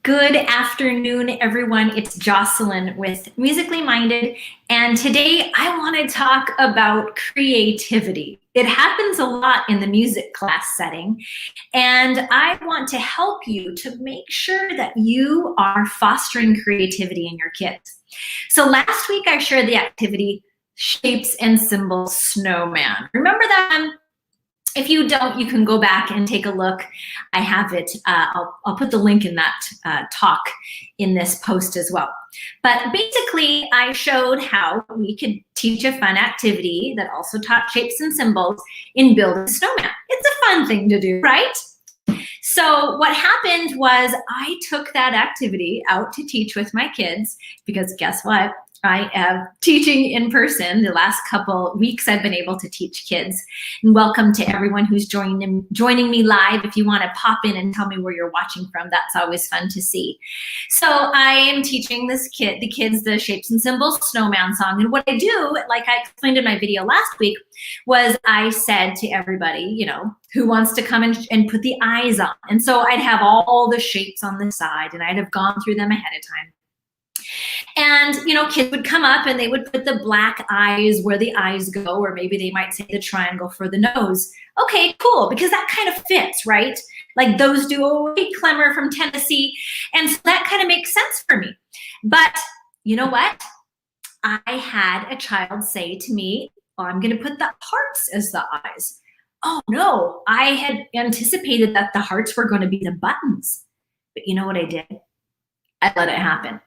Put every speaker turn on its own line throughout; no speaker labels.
Good afternoon, everyone. It's Jocelyn with Musically Minded, and today I want to talk about creativity. It happens a lot in the music class setting, and I want to help you to make sure that you are fostering creativity in your kids. So last week I shared the activity Shapes and Symbols Snowman. Remember that one? If you don't, you can go back and take a look. I have it. I'll put the link in that talk in this post as well. But basically, I showed how we could teach a fun activity that also taught shapes and symbols in building a snowman. It's a fun thing to do, right? So what happened was I took that activity out to teach with my kids because guess what? I am teaching in person. The last couple weeks I've been able to teach kids. And welcome to everyone who's joining me live. If you want to pop in and tell me where you're watching from, that's always fun to see. So I am teaching the kids the Shapes and Symbols Snowman song. And what I do, like I explained in my video last week, was I said to everybody, you know, who wants to come and put the eyes on. And so I'd have all the shapes on the side and I'd have gone through them ahead of time. And, you know, kids would come up and they would put the black eyes where the eyes go, or maybe they might say the triangle for the nose. Okay, cool, because that kind of fits, right? Like those do. Oh, hey, Clemmer from Tennessee. And so that kind of makes sense for me. But you know what? I had a child say to me, oh, I'm going to put the hearts as the eyes. Oh, no, I had anticipated that the hearts were going to be the buttons. But you know what I did? I let it happen.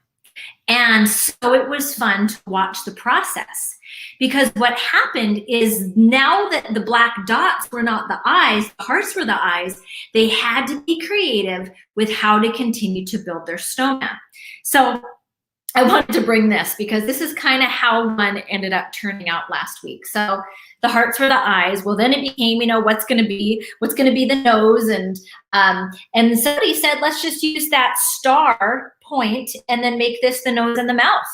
And so it was fun to watch the process, because what happened is now that the black dots were not the eyes, the hearts were the eyes, they had to be creative with how to continue to build their snowman. So I wanted to bring this because this is kind of how one ended up turning out last week. So the hearts were the eyes. Well, then it became, you know, what's going to be the nose, and somebody said, let's just use that star point and then make this the nose and the mouth.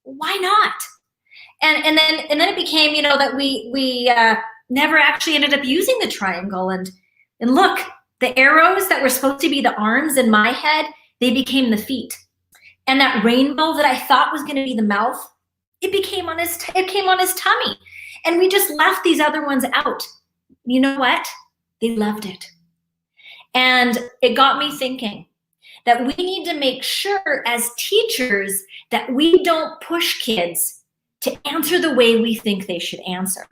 Why not? And then it became, you know, that we never actually ended up using the triangle. And look, the arrows that were supposed to be the arms in my head, they became the feet. And that rainbow that I thought was going to be the mouth, it came on his tummy. And we just left these other ones out. You know what? They loved it. And it got me thinking that we need to make sure as teachers that we don't push kids to answer the way we think they should answer.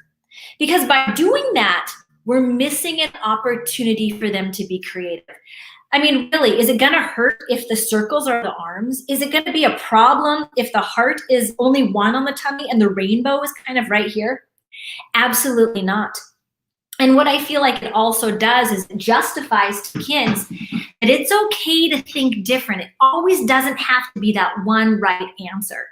Because by doing that, we're missing an opportunity for them to be creative. I mean, really, is it going to hurt if the circles are the arms? Is it going to be a problem if the heart is only one on the tummy and the rainbow is kind of right here? Absolutely not. And what I feel like it also does is it justifies to kids that it's okay to think different. It always doesn't have to be that one right answer.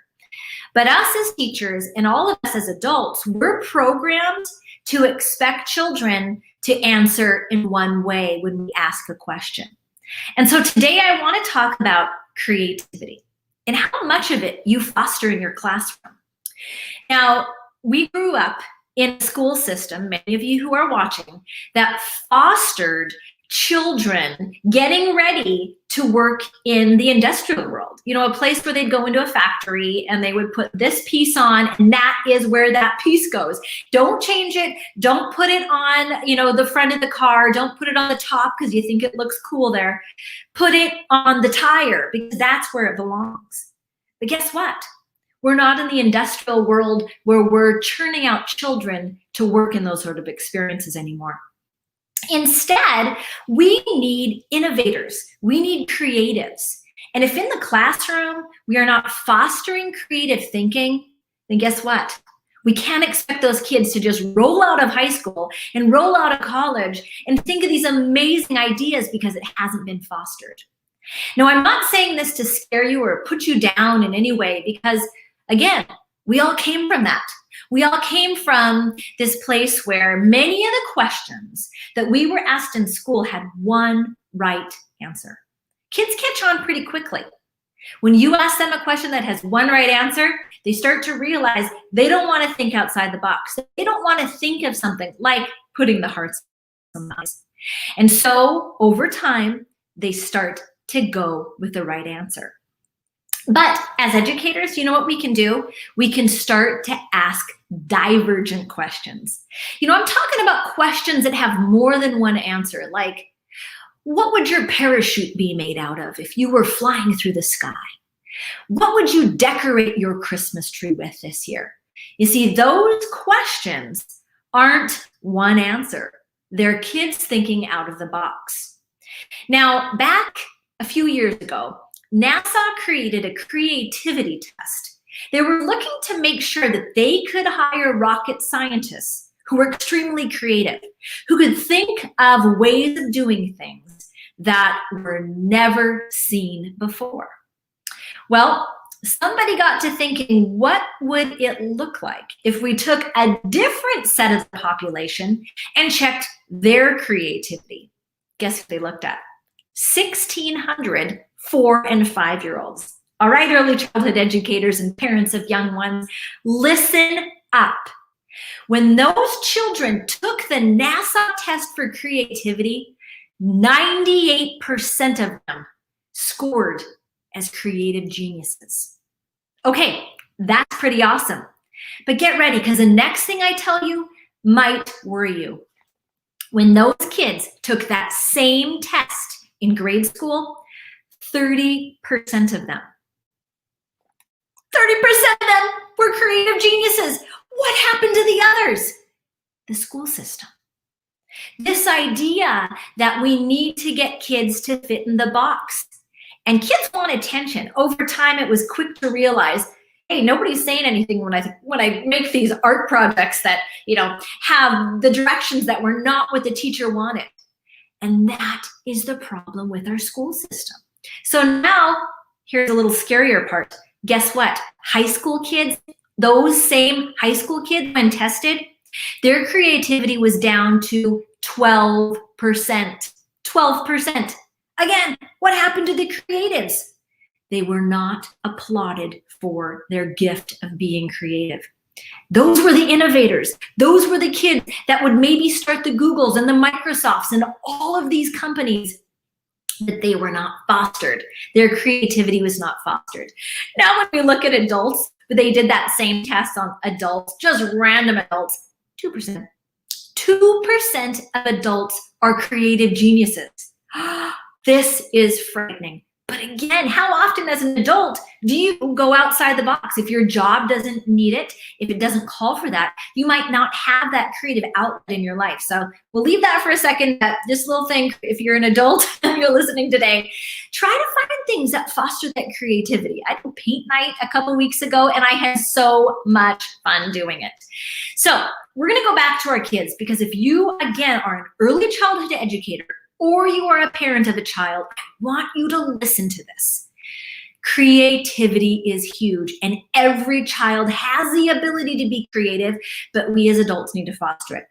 But us as teachers and all of us as adults, we're programmed to expect children to answer in one way when we ask a question. And so today I want to talk about creativity and how much of it you foster in your classroom. Now, we grew up in a school system, many of you who are watching, that fostered children getting ready to work in the industrial world. You know, a place where they'd go into a factory and they would put this piece on, and that is where that piece goes. Don't change it. Don't put it on, you know, the front of the car. Don't put it on the top because you think it looks cool there. Put it on the tire because that's where it belongs. But guess what? We're not in the industrial world where we're churning out children to work in those sort of experiences anymore. Instead, we need innovators. We need creatives. And if in the classroom we are not fostering creative thinking, then guess what? We can't expect those kids to just roll out of high school and roll out of college and think of these amazing ideas because it hasn't been fostered. Now, I'm not saying this to scare you or put you down in any way because, again, we all came from that. We all came from this place where many of the questions that we were asked in school had one right answer. Kids catch on pretty quickly. When you ask them a question that has one right answer, they start to realize they don't want to think outside the box. They don't want to think of something like putting the hearts on the eyes. And so over time, they start to go with the right answer. But as educators, you know what we can do? We can start to ask divergent questions. I'm talking about questions that have more than one answer, like, what would your parachute be made out of if you were flying through the sky? What would you decorate your Christmas tree with this year? You see, those questions aren't one answer. They're kids thinking out of the box. Now, back a few years ago, NASA created a creativity test. They were looking to make sure that they could hire rocket scientists who were extremely creative, who could think of ways of doing things that were never seen before. Well, somebody got to thinking, what would it look like if we took a different set of the population and checked their creativity? Guess who they looked at? 1,600 4- and 5-year-olds. All right, early childhood educators and parents of young ones, listen up. When those children took the NASA test for creativity, 98% of them scored as creative geniuses. Okay, that's pretty awesome. But get ready, because the next thing I tell you might worry you. When those kids took that same test in grade school, 30% of them were creative geniuses. What happened to the others? The school system. This idea that we need to get kids to fit in the box. And kids want attention. Over time, it was quick to realize, hey, nobody's saying anything when I make these art projects that, have the directions that were not what the teacher wanted. And that is the problem with our school system. So now, here's a little scarier part. Guess what? High school kids, those same high school kids, when tested, their creativity was down to 12%. 12%. Again, what happened to the creatives? They were not applauded for their gift of being creative. Those were the innovators. Those were the kids that would maybe start the Googles and the Microsofts and all of these companies, that they were not fostered. Their creativity was not fostered. Now, when we look at adults, they did that same test on adults, just random adults, 2%. 2% of adults are creative geniuses. This is frightening. But again, how often as an adult do you go outside the box? If your job doesn't need it, if it doesn't call for that, you might not have that creative outlet in your life. So we'll leave that for a second. This little thing, if you're an adult and you're listening today, try to find things that foster that creativity. I did paint night a couple weeks ago, and I had so much fun doing it. So we're going to go back to our kids, because if you, again, are an early childhood educator, or you are a parent of a child, I want you to listen to this. Creativity is huge, and every child has the ability to be creative, but we as adults need to foster it.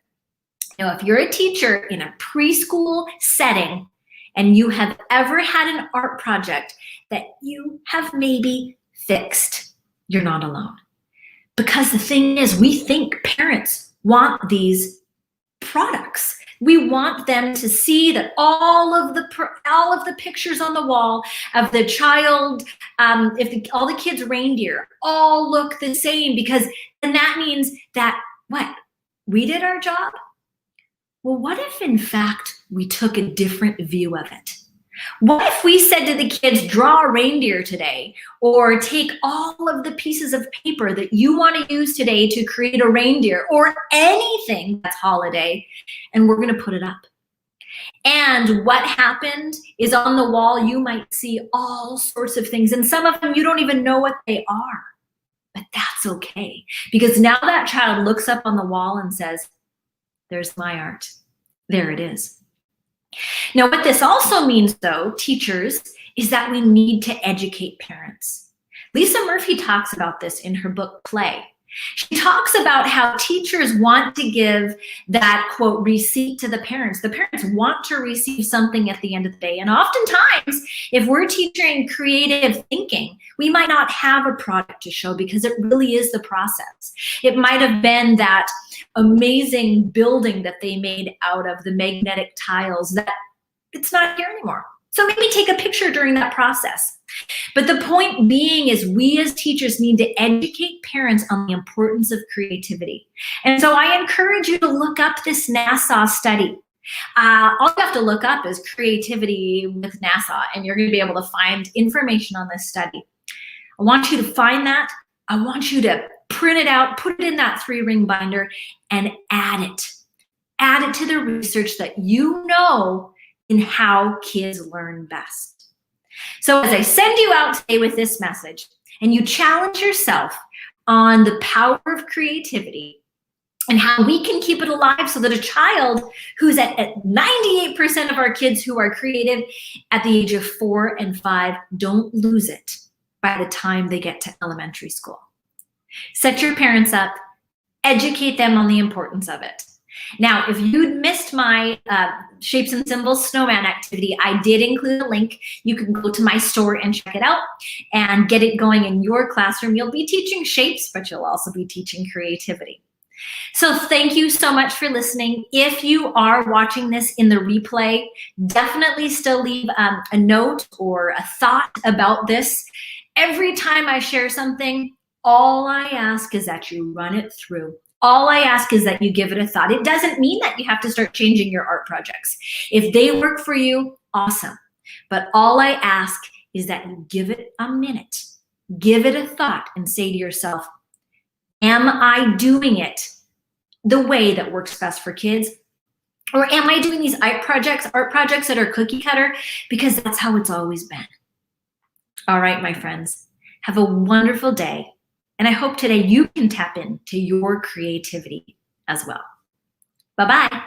Now, if you're a teacher in a preschool setting and you have ever had an art project that you have maybe fixed, you're not alone. Because the thing is, we think parents want these products. We want them to see that all of the pictures on the wall of the child, all the kids' reindeer, all look the same, because then that means that what? We did our job? Well, what if in fact we took a different view of it? What if we said to the kids, draw a reindeer today, or take all of the pieces of paper that you want to use today to create a reindeer, or anything that's holiday, and we're going to put it up. And what happened is, on the wall, you might see all sorts of things, and some of them you don't even know what they are. But that's okay, because now that child looks up on the wall and says, there's my art. There it is. Now, what this also means, though, teachers, is that we need to educate parents. Lisa Murphy talks about this in her book, Play. She talks about how teachers want to give that, quote, receipt to the parents. The parents want to receive something at the end of the day. And oftentimes, if we're teaching creative thinking, we might not have a product to show, because it really is the process. It might have been that amazing building that they made out of the magnetic tiles that it's not here anymore. So maybe take a picture during that process. But the point being is we as teachers need to educate parents on the importance of creativity. And so I encourage you to look up this NASA study. All you have to look up is creativity with NASA, and you're going to be able to find information on this study. I want you to find that. I want you to print it out, put it in that 3-ring binder, and add it. Add it to the research that you know in how kids learn best. So as I send you out today with this message, and you challenge yourself on the power of creativity and how we can keep it alive so that a child who's at 98% of our kids who are creative at the age of 4 and 5 don't lose it by the time they get to elementary school. Set your parents up, educate them on the importance of it. Now, if you'd missed my Shapes and Symbols Snowman activity, I did include a link. You can go to my store and check it out and get it going in your classroom. You'll be teaching shapes, but you'll also be teaching creativity. So thank you so much for listening. If you are watching this in the replay, definitely still leave a note or a thought about this. Every time I share something, all I ask is that you run it through. All I ask is that you give it a thought. It doesn't mean that you have to start changing your art projects. If they work for you, awesome. But all I ask is that you give it a minute. Give it a thought and say to yourself, am I doing it the way that works best for kids? Or am I doing these art projects that are cookie cutter because that's how it's always been? All right, my friends, have a wonderful day. And I hope today you can tap into your creativity as well. Bye-bye.